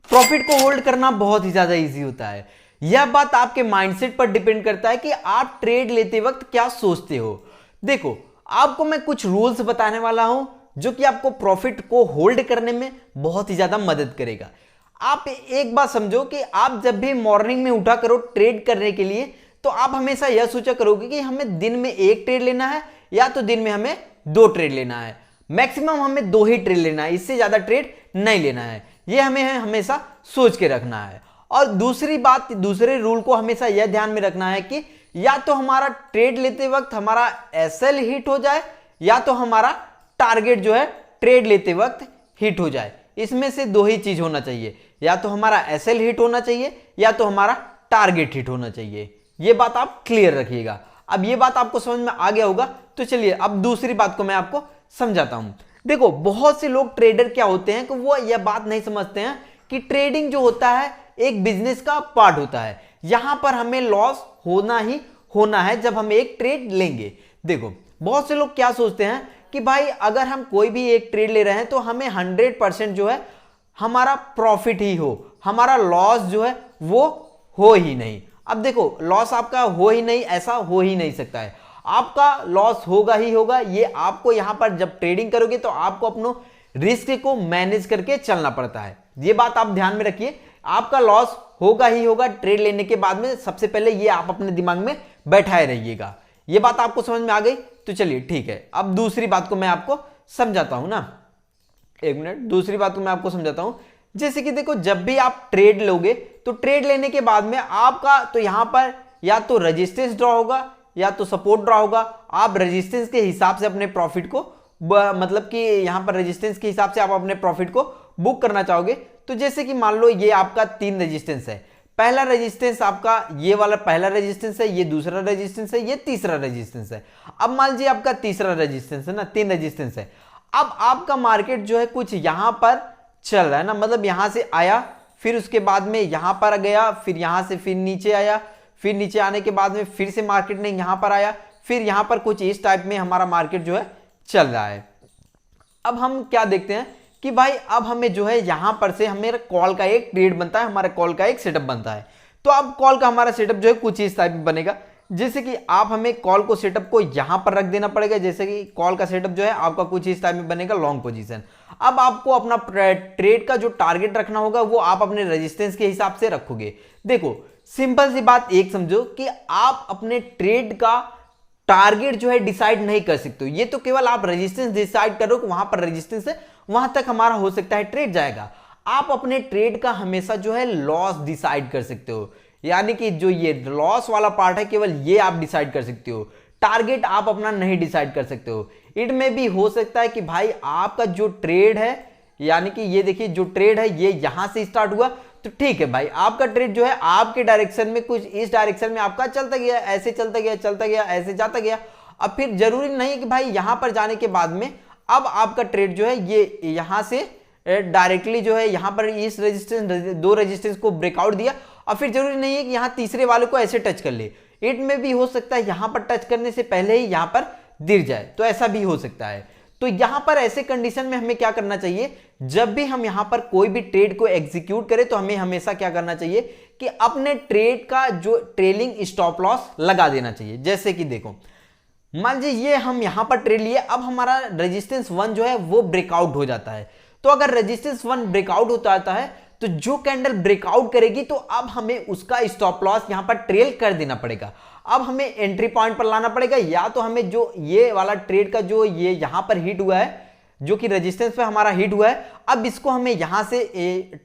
Profit को hold करना बहुत ही ज्यादा इजी होता है। यह बात आपके माइंडसेट पर डिपेंड करता है कि आप ट्रेड लेते वक्त क्या सोचते हो। देखो, आपको मैं कुछ रूल्स बताने वाला हूं जो कि आपको प्रॉफिट को होल्ड करने में बहुत ही ज्यादा मदद करेगा। आप एक बात समझो कि आप जब भी मॉर्निंग में उठा करो ट्रेड करने के लिए, तो आप हमेशा यह सोचा करोगे कि हमें दिन में एक ट्रेड लेना है या तो दिन में हमें दो ट्रेड लेना है। मैक्सिमम हमें दो ही ट्रेड लेना है, इससे ज्यादा ट्रेड नहीं लेना है। यह हमें हमेशा सोच के रखना है। और दूसरी बात, दूसरे रूल को हमेशा यह ध्यान में रखना है कि या तो हमारा ट्रेड लेते वक्त हमारा एसएल हिट हो जाए या तो हमारा टारगेट जो है ट्रेड लेते वक्त हिट हो जाए। इसमें से दो ही चीज होना चाहिए, या तो हमारा एसएल हिट होना चाहिए या तो हमारा टारगेट हिट होना चाहिए। यह बात आप क्लियर रखिएगा। अब यह बात आपको समझ में आ गया होगा, तो चलिए अब दूसरी बात को मैं आपको समझाता हूं। देखो, बहुत से लोग ट्रेडर क्या होते हैं कि वो यह बात नहीं समझते हैं कि ट्रेडिंग जो होता है एक बिजनेस का पार्ट होता है। यहां पर हमें लॉस होना ही होना है जब हम एक ट्रेड लेंगे। देखो, बहुत से लोग क्या सोचते हैं कि भाई अगर हम कोई भी एक ट्रेड ले रहे हैं तो हमें 100% जो है हमारा प्रॉफिट ही हो, हमारा लॉस जो है वो हो ही नहीं। अब देखो, लॉस आपका हो ही नहीं, ऐसा हो ही नहीं सकता है। आपका लॉस होगा ही होगा। ये आपको यहां पर जब ट्रेडिंग करोगे तो आपको अपनो रिस्क को मैनेज करके चलना पड़ता है। ये बात आप ध्यान में रखिए, आपका लॉस होगा ही होगा ट्रेड लेने के बाद में। सबसे पहले ये आप अपने दिमाग में बैठाए रहिएगा। ये बात आपको समझ में आ गई? तो चलिए ठीक है, अब दूसरी बात को मैं आपको समझाता हूं ना। एक मिनट, दूसरी बात को मैं आपको समझाता हूं। जैसे कि देखो, जब भी आप ट्रेड लोगे तो ट्रेड लेने के बाद में आपका तो यहां पर या तो रेजिस्टेंस ड्रॉ होगा या तो सपोर्ट ड्रॉ होगा। आप रेजिस्टेंस के हिसाब से अपने प्रॉफिट को मतलब कि यहां पर रेजिस्टेंस के हिसाब से आप अपने प्रॉफिट को बुक करना चाहोगे। तो जैसे कि मान लो ये आपका 3 रेजिस्टेंस है। पहला रेजिस्टेंस आपका ये वाला पहला रेजिस्टेंस है, ये दूसरा रेजिस्टेंस है, ये तीसरा रेजिस्टेंस है। अब मान लीजिए आपका तीसरा रेजिस्टेंस है ना, 3 रेजिस्टेंस है। अब आपका मार्केट जो है कुछ यहां पर चल रहा है ना, मतलब यहां से आया, फिर उसके बाद में यहां पर गया, फिर यहां से फिर नीचे आया, फिर नीचे आने के बाद में फिर से मार्केट ने यहां पर आया, फिर यहां पर कुछ इस टाइप में हमारा मार्केट जो है चल रहा है। अब हम क्या देखते हैं कि भाई अब हमें जो है यहां पर से हमें कॉल का एक ट्रेड बनता है, हमारा कॉल का एक सेटअप बनता है। तो अब कॉल का हमारा सेटअप जो है कुछ इस टाइप में बनेगा। जैसे कि आप हमें कॉल को सेटअप को यहां पर रख देना पड़ेगा। जैसे कि कॉल का सेटअप जो है आपका कुछ इस टाइप में बनेगा, लॉन्ग पोजीशन। अब आपको अपना ट्रेड का जो टारगेट रखना होगा वो आप अपने रेजिस्टेंस के हिसाब से रखोगे। देखो, सिंपल सी बात एक समझो कि आप अपने ट्रेड का टारगेट जो है डिसाइड नहीं कर सकते हो। ये तो केवल आप रेजिस्टेंस डिसाइड करो कि वहां पर रेजिस्टेंस है, वहां तक हमारा हो सकता है ट्रेड जाएगा। आप अपने ट्रेड का हमेशा जो है लॉस डिसाइड कर सकते हो, यानी कि जो ये लॉस वाला पार्ट है केवल ये आप डिसाइड कर सकते हो। टारगेट आप अपना नहीं डिसाइड कर सकते हो। इट में भी हो सकता है कि भाई आपका जो ट्रेड है, यानी कि ये देखिए जो ट्रेड है ये यहां से स्टार्ट हुआ, तो ठीक है भाई, आपका ट्रेड जो है आपके डायरेक्शन में कुछ इस डायरेक्शन में आपका चलता गया, ऐसे चलता गया, चलता गया, ऐसे जाता गया। अब फिर जरूरी नहीं है कि भाई यहां पर जाने के बाद में अब आपका ट्रेड जो है ये यहां से डायरेक्टली जो है यहां पर इस रेजिस्टेंस, दो रेजिस्टेंस को ब्रेकआउट दिया और फिर जरूरी नहीं है कि यहां तीसरे वाले को ऐसे टच कर ले। इट में भी हो सकता है यहां पर टच करने से पहले ही यहां पर गिर जाए, तो ऐसा भी हो सकता है। तो यहां पर ऐसे कंडीशन में हमें क्या करना चाहिए, जब भी हम यहां पर कोई भी ट्रेड को एग्जीक्यूट करें तो हमें हमेशा क्या करना चाहिए कि अपने ट्रेड का जो ट्रेलिंग स्टॉप लॉस लगा देना चाहिए। जैसे कि देखो, मान लीजिए ये हम यहां पर ट्रेड लिए, अब हमारा रेजिस्टेंस 1 जो है वो ब्रेकआउट हो जाता है। तो अगर रेजिस्टेंस 1 ब्रेकआउट होता आता है तो जो कैंडल ब्रेकआउट करेगी तो अब हमें उसका स्टॉप लॉस यहां पर ट्रेल कर देना पड़ेगा। अब हमें एंट्री पॉइंट पर लाना पड़ेगा, या तो हमें जो ये वाला ट्रेड का जो ये यहां पर हिट हुआ है, जो कि रेजिस्टेंस पे हमारा हिट हुआ है, अब इसको हमें यहां से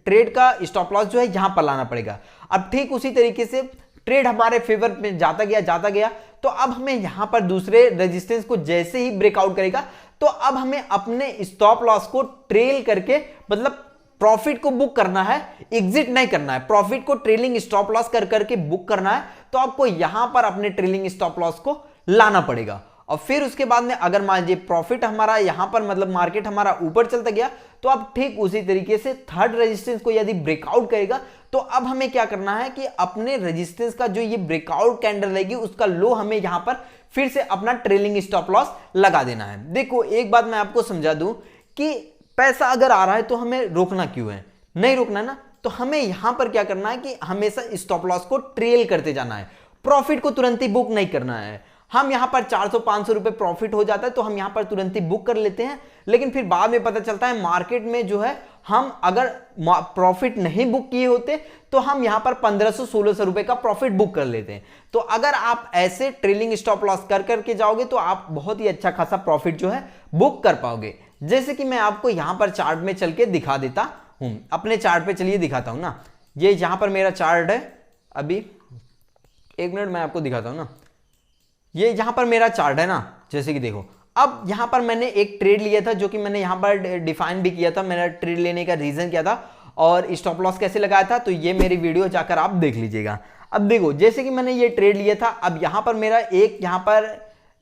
ट्रेड का स्टॉप लॉस जो है यहां पर लाना पड़ेगा। अब ठीक उसी तरीके से ट्रेड हमारे फेवर में जाता गया, तो अब हमें यहां पर दूसरे रेजिस्टेंस को जैसे ही ब्रेकआउट करेगा तो अब हमें अपने स्टॉप लॉस को ट्रेल करके, मतलब प्रॉफिट को बुक करना है, एग्जिट नहीं करना है। प्रॉफिट को ट्रेलिंग स्टॉप लॉस कर करके बुक करना है। तो आपको यहां पर अपने ट्रेलिंग स्टॉप लॉस को लाना पड़ेगा। और फिर उसके बाद में अगर मान लीजिए प्रॉफिट हमारा यहां पर, मतलब मार्केट हमारा ऊपर चलता गया, तो अब ठीक उसी तरीके से थर्ड रेजिस्टेंस को यदि ब्रेकआउट करेगा तो अब हमें क्या करना है कि अपने रेजिस्टेंस का जो ये ब्रेकआउट कैंडल रहेगी उसका लो हमें यहां पर फिर से अपना ट्रेलिंग स्टॉप लॉस लगा देना है। देखो, एक बात मैं आपको समझा दूं कि पैसा अगर आ रहा है तो हमें रोकना क्यों है, नहीं रोकना है ना। तो हमें यहां पर क्या करना है कि हमेशा स्टॉप लॉस को ट्रेल करते जाना है, प्रॉफिट को तुरंत ही बुक नहीं करना है। हम यहां पर 400-500 रुपए प्रॉफिट हो जाता है तो हम यहां पर तुरंत ही बुक कर लेते हैं, लेकिन फिर बाद में पता चलता है मार्केट में जो है हम अगर प्रॉफिट नहीं बुक किए होते तो हम यहां पर 1500-1600 रुपए का प्रॉफिट बुक कर लेते हैं। तो अगर आप ऐसे ट्रेलिंग स्टॉप लॉस कर करके जाओगे तो आप बहुत ही अच्छा खासा प्रॉफिट जो है बुक कर पाओगे। जैसे कि मैं आपको यहां पर चार्ट में चल के दिखा देता हूं, अपने चार्ट पे चलिए दिखाता हूं ना। ये यहां पर मेरा चार्ट है, अभी 1 मिनट मैं आपको दिखाता हूं ना। ये यहां पर मेरा चार्ट है ना, जैसे कि देखो अब यहां पर मैंने एक ट्रेड लिया था जो कि मैंने यहां पर डिफाइन भी किया था, मेरा ट्रेड लेने का रीजन क्या था और स्टॉप लॉस कैसे लगाया था, तो ये मेरी वीडियो जाकर आप देख लीजिएगा। अब देखो जैसे कि मैंने ये ट्रेड लिया था, अब यहां पर मेरा एक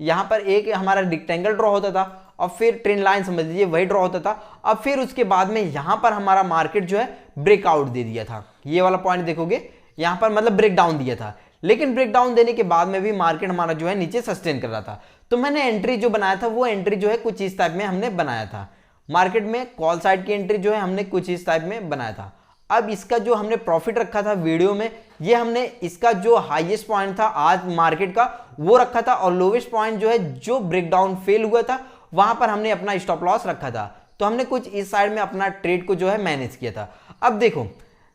यहां पर एक हमारा रेक्टेंगल ड्रॉ होता था और फिर ट्रेंड लाइन समझ लीजिए वही ड्रॉ होता था। अब फिर उसके बाद में यहां पर हमारा मार्केट जो है ब्रेकआउट दे दिया था, ये वाला पॉइंट देखोगे यहां पर मतलब ब्रेक डाउन दिया था, लेकिन ब्रेक डाउन देने के बाद में भी मार्केट हमारा जो है नीचे सस्टेन कर रहा था। तो मैंने एंट्री जो बनाया था वो एंट्री जो है कुछ इस टाइप में हमने बनाया था, मार्केट में कॉल साइड की एंट्री जो है हमने कुछ इस टाइप में बनाया था। अब इसका जो हमने प्रॉफिट रखा था वीडियो में, ये हमने इसका जो हाईएस्ट पॉइंट था आज मार्केट का वो रखा था और लोवेस्ट पॉइंट जो है जो ब्रेकडाउन फेल हुआ था वहां पर हमने अपना स्टॉप लॉस रखा था। तो हमने कुछ इस साइड में अपना ट्रेड को जो है मैनेज किया था। अब देखो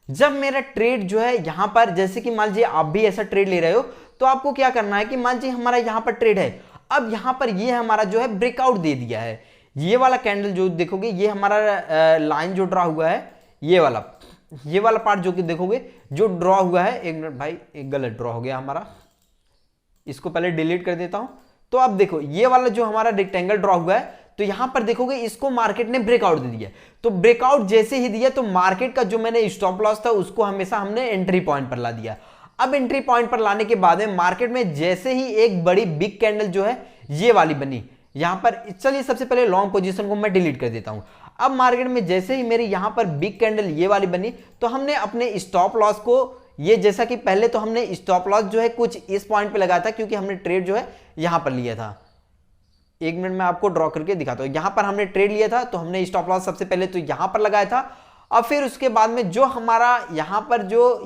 जब मेरा ट्रेड जो है यहां पर, जैसे कि मान लीजिए आप भी ऐसा ट्रेड ले रहे हो तो आपको क्या करना है कि मान लीजिए हमारा यहां पर ट्रेड है, अब यहां पर ये हमारा जो है ब्रेकआउट दे दिया है, ये वाला कैंडल जो देखोगे ये हमारा लाइन जो ड्रॉ हुआ है, ये वाला पार्ट जो कि देखोगे जो ड्रॉ हुआ है, एक मिनट भाई एक गलत ड्रॉ हो गया हमारा, इसको पहले डिलीट कर देता हूं। तो अब देखो ये वाला जो हमारा रेक्टेंगल ड्रॉ हुआ है तो यहां पर देखोगे इसको मार्केट ने ब्रेकआउट दे दिया। तो ब्रेकआउट जैसे ही दिया तो मार्केट का जो मैंने स्टॉप लॉस था उसको हमेशा हमने एंट्री पॉइंट पर ला दिया। अब एंट्री पॉइंट पर लाने के बाद में मार्केट में जैसे ही एक बड़ी बिग कैंडल जो है ये वाली बनी यहां पर, चलिए सबसे पहले लॉन्ग पोजीशन को मैं डिलीट कर देता हूं। अब मार्केट में जैसे ही मेरी यहां पर बिग कैंडल ये वाली बनी तो हमने अपने स्टॉप लॉस को, ये जैसा कि पहले तो हमने स्टॉप लॉस जो है कुछ इस पॉइंट पे लगाया था क्योंकि हमने ट्रेड जो है यहां पर लिया था। 1 मिनट में आपको ड्रॉ करके दिखाता हूं। यहां पर हमने ट्रेड लिया था तो हमने स्टॉप लॉस सबसे पहले तो यहां पर लगाया था। अब फिर उसके बाद में जो हमारा यहां पर जो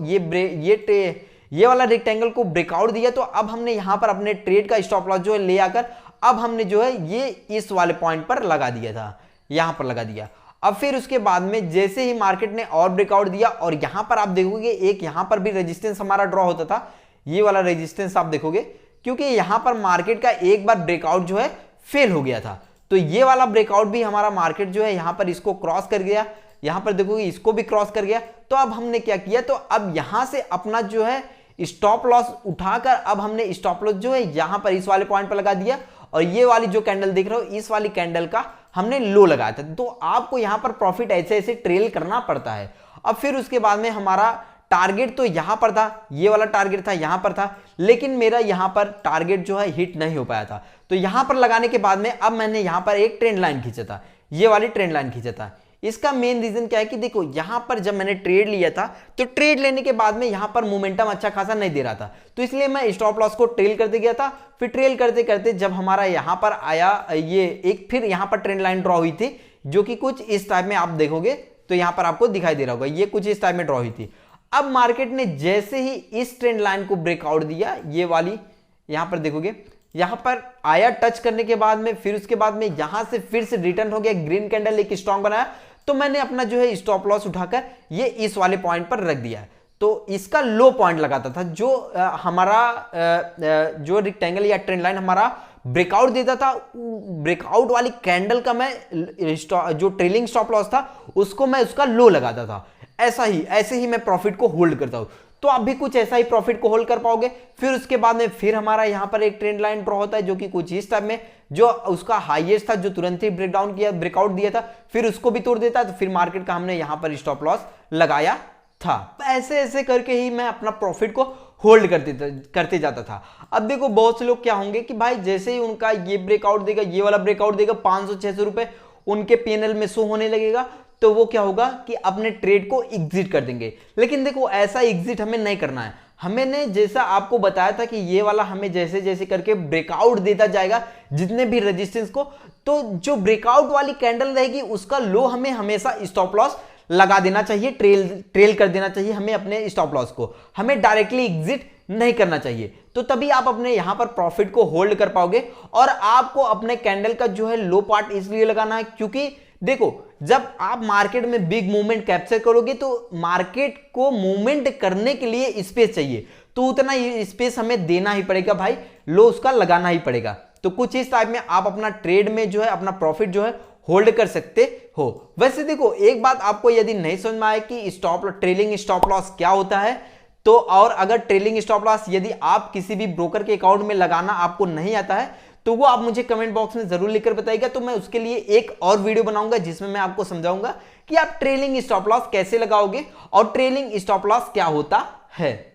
ये वाला रेक्टेंगल को ब्रेकआउट दिया तो अब हमने यहां पर अपने ट्रेड का स्टॉप लॉस जो है ले आकर अब हमने जो है ये इस वाले पॉइंट पर लगा दिया था, यहां पर लगा दिया। अब फिर उसके बाद में जैसे ही मार्केट ने और ब्रेकआउट दिया और यहां पर आप देखोगे एक यहां पर भी रेजिस्टेंस हमारा ड्रॉ होता था, ये वाला रेजिस्टेंस आप देखोगे क्योंकि यहां पर मार्केट का एक बार ब्रेकआउट जो है फेल हो गया था। तो ये वाला ब्रेकआउट भी हमारा मार्केट जो है यहां पर इसको क्रॉस कर गया, यहां पर देखोगे इसको भी क्रॉस कर गया। तो अब हमने क्या किया, तो अब यहां से अपना जो है स्टॉप लॉस उठाकर अब हमने स्टॉप लॉस जो है यहां पर इस वाले पॉइंट पर लगा दिया और ये वाली जो कैंडल देख रहे हो इस वाली कैंडल का हमने लो लगाया था। तो आपको यहां पर प्रॉफिट ऐसे ऐसे ट्रेल करना पड़ता है। अब फिर उसके बाद में हमारा टारगेट तो यहां पर था, ये वाला टारगेट था यहां पर था, लेकिन मेरा यहां पर टारगेट जो है हिट नहीं हो पाया था। तो यहां पर लगाने के बाद में अब मैंने यहां पर एक ट्रेंड लाइन खींचा था, ये वाली ट्रेंड लाइन खींचा था। इसका मेन रीजन क्या है कि देखो यहां पर जब मैंने ट्रेड लिया था तो ट्रेड लेने के बाद में यहां पर मोमेंटम अच्छा खासा नहीं दे रहा था, तो इसलिए मैं स्टॉप लॉस को ट्रेल करते गया था। फिर ट्रेल करते करते जब हमारा यहां पर आया ये एक, फिर यहां पर ट्रेंड लाइन ड्रॉ हुई थी जो कि कुछ इस टाइप में आप देखोगे तो यहां पर आपको दिखाई दे रहा होगा, ये कुछ इस टाइप में ड्रॉ हुई थी। अब मार्केट ने जैसे ही इस ट्रेंड लाइन को ब्रेकआउट दिया, ये वाली यहां पर देखोगे यहां पर आया टच करने के बाद में, फिर उसके बाद में यहां से फिर से रिटर्न हो गया, ग्रीन कैंडल एक स्ट्रॉन्ग बनाया, तो मैंने अपना जो है स्टॉप लॉस उठाकर ये इस वाले पॉइंट पर रख दिया। तो इसका लो पॉइंट लगाता था जो हमारा जो रेक्टेंगल या ट्रेंड लाइन हमारा ब्रेकआउट देता था, ब्रेकआउट वाली कैंडल का मैं जो ट्रेलिंग स्टॉप लॉस था उसको मैं उसका लो लगाता था। ऐसे ही मैं प्रॉफिट को होल्ड करता हूं। तो आप भी कुछ ऐसा ही प्रॉफिट को होल्ड कर पाओगे। फिर उसके बाद में फिर हमारा यहां पर एक ट्रेंड लाइन ड्रॉ होता है जो कि कुछ इस टाइप में, जो उसका हाईएस्ट था जो तुरंत ही ब्रेकआउट दिया था, फिर उसको भी तोड़ देता है। तो फिर मार्केट का हमने यहां पर स्टॉप लॉस लगाया था। ऐसे ऐसे करके ही मैं अपना प्रॉफिट को होल्ड करते जाता था। अब देखो बहुत से लोग क्या होंगे कि भाई जैसे ही उनका ये ब्रेकआउट देगा, ये वाला ब्रेकआउट देगा, 500-600 रुपए उनके पीएनएल में शो होने लगेगा, तो वो क्या होगा कि अपने ट्रेड को एग्जिट कर देंगे। लेकिन देखो ऐसा एग्जिट हमें नहीं करना है। हमने जैसा आपको बताया था कि ये वाला हमें जैसे जैसे करके ब्रेकआउट देता जाएगा जितने भी रेजिस्टेंस को, तो जो ब्रेकआउट वाली कैंडल रहेगी उसका लो हमें हमेशा स्टॉप लॉस लगा देना चाहिए, ट्रेल कर देना चाहिए हमें अपने स्टॉप लॉस को, हमें डायरेक्टली एग्जिट नहीं करना चाहिए। तो तभी आप अपने यहां पर प्रॉफिट को होल्ड कर पाओगे। और आपको अपने कैंडल का जो है लो पार्ट इसलिए लगाना है क्योंकि देखो, जब आप मार्केट में बिग मूवमेंट कैप्चर करोगे तो मार्केट को मूवमेंट करने के लिए स्पेस चाहिए, तो उतना स्पेस हमें देना ही पड़ेगा भाई, लो उसका लगाना ही पड़ेगा। तो कुछ इस टाइप में आप अपना ट्रेड में जो है अपना प्रॉफिट जो है होल्ड कर सकते हो। वैसे देखो, एक बात आपको यदि नहीं समझ में आए कि ट्रेलिंग स्टॉप लॉस क्या होता है, तो और अगर ट्रेलिंग स्टॉप लॉस यदि आप किसी भी ब्रोकर के अकाउंट में लगाना आपको नहीं आता है, तो वो आप मुझे कमेंट बॉक्स में जरूर लिखकर बताइएगा, तो मैं उसके लिए एक और वीडियो बनाऊंगा जिसमें मैं आपको समझाऊंगा कि आप ट्रेलिंग स्टॉप लॉस कैसे लगाओगे और ट्रेलिंग स्टॉप लॉस क्या होता है।